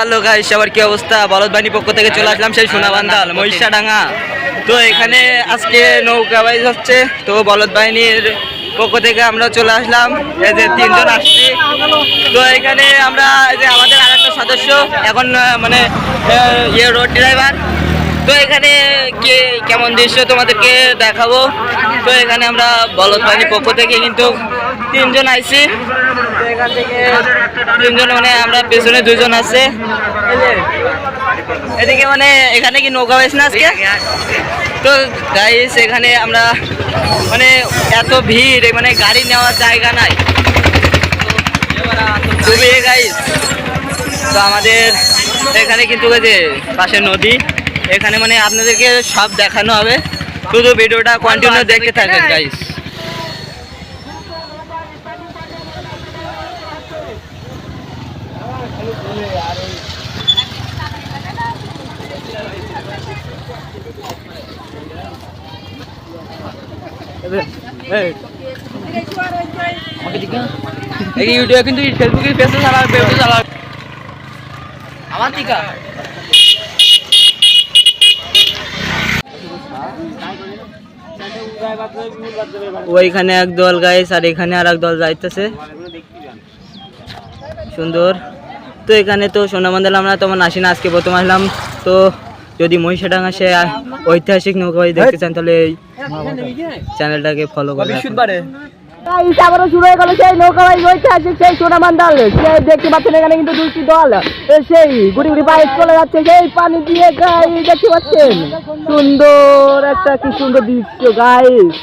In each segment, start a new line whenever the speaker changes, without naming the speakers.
Hello guys, সবার কি অবস্থা? বলদ বাহিনী পক্ষ থেকে চলে আসলাম সেই সোনাবান্ধাল মহিষাডাঙ্গা। তো এখানে আজকে নৌকা বাইজ হচ্ছে, তো বলদ বাহিনীর পক্ষ থেকে আমরা চলে আসলাম। এই যে 3 জন আসছি। তো এখানে আমরা এই যে আমাদের আরেকটা সদস্য এখন মানে রোড ড্রাইভার। তো এখানে কে কেমন দৃশ্য তোমাদেরকে দেখাবো। তো এখানে আমরা বলদ বাহিনীর পক্ষ থেকে কিন্তু 3 জন আইছি। তো এখান থেকে 3 জন মানে আমরা পেছনে 2 জন আছে। এদিকে মানে এখানে কি নৌকা হয়েছে না আজকে? তো গাইস এখানে আমরা মানে এত ভিড়, মানে গাড়ি নেওয়ার জায়গা নাই খুবই গাইস। তো আমাদের এখানে কিন্তু যে পাশে নদী, এখানে মানে আপনাদেরকে সব দেখানো হবে, শুধু ভিডিওটা কন্টিনিউ দেখতে থাকেন গাইস। ইউটিউবে কিন্তু ফেসবুকে পেজে চালা আমার টিকা ওইখানে এক দল গাইস আর এখানে আর এক দল যাইতেছে সুন্দর। তো এখানে তো সোনাবান্ধাল আমরা তেমন আসি না, আজকে প্রথম আসলাম। তো যদি মহিষাডাঙ্গা সে ঐতিহাসিক নৌকাবাজি দেখতে চান তাহলে এই চ্যানেলটাকে ফলো করবেন।
আবারও শুরু হয়ে গেল সেই নৌকাবাজি ঐতিহাসিক সেই সোনাবান্ধাল। দেখতে পাচ্ছেন এখানে কিন্তু 2টি দল সেই গুড়ি গুড়ি বাইক চলে যাচ্ছে সেই পানি দিয়ে। গাই দেখতে পাচ্ছেন সুন্দর একটা কি সুন্দর দৃশ্য গাইস।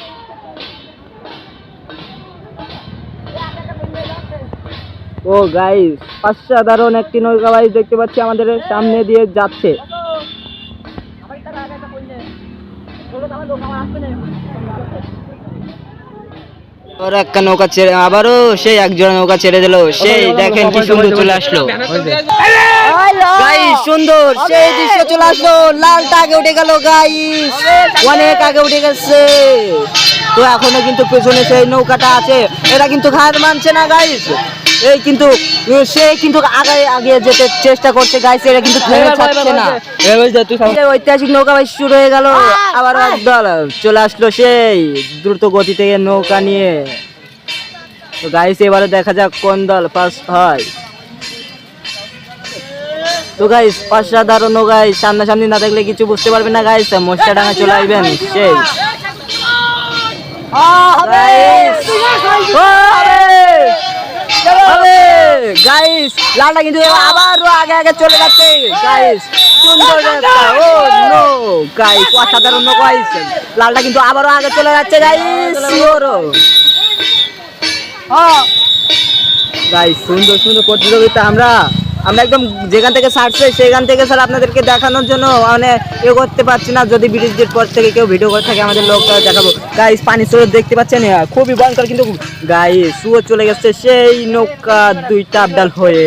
ও গাইস অসাধারণ একটি নৌকাবাজি দেখতে পাচ্ছি আমাদের সামনে দিয়ে যাচ্ছে।
আর একটা নৌকা ছেড়ে আবারও সেই একজোড়া নৌকা ছেড়ে দিল, সেই দেখেন কি সুন্দর চলে আসলো গাইস, সুন্দর সেই দৃশ্য চলে আসলো। লালটা আগে উঠে গেল গাইস, অনেক আগে উঠে গেছে। তো এখনো কিন্তু পেছনে সেই নৌকাটা আছে, এটা কিন্তু হার মানছে না গাইস। এই কিন্তু সে কিন্তু আগে যেতে চেষ্টা করছে গাইস, এটা কিন্তু থাকছে না। ঐতিহাসিক নৌকাবাজি শুরু হয়ে গেল, আবার একদল চলে আসলো সেই দ্রুত গতি থেকে নৌকা নিয়ে। তো গাইস এবারে দেখা যাক কোন দল ফার্স্ট হয়। তো গাইস অসাধারণ গাইস, সামনাসামনি না দেখলে কিছু বুঝতে পারবেন না গাইস। মহিষাডাঙ্গা চলে আসবেন সেই গাইস। লালটা কিন্তু আবারও আগে আগে চলে যাচ্ছে গাইস, সুন্দর ও নো গাইস, অসাধারণ গাইস। লালটা কিন্তু আবারও আগে চলে যাচ্ছে গাইস, শিওরও গাইস। সুন্দর সুন্দর প্রতিযোগিতা আমরা একদম যেখান থেকে ছাড়ছে সেখান থেকে স্যার আপনাদেরকে দেখানোর জন্য মানে করতে পারছি না। যদি ব্রিজের পর থেকে কেউ ভিডিও করে থাকে আমাদের লোকটা দেখাবো গাইস। পানি স্রোত দেখতে পাচ্ছেন খুবই ভয়ঙ্কর, কিন্তু গাইস শুয়ে চলে গেছে সেই নৌকা 2টা আবডাল হয়ে।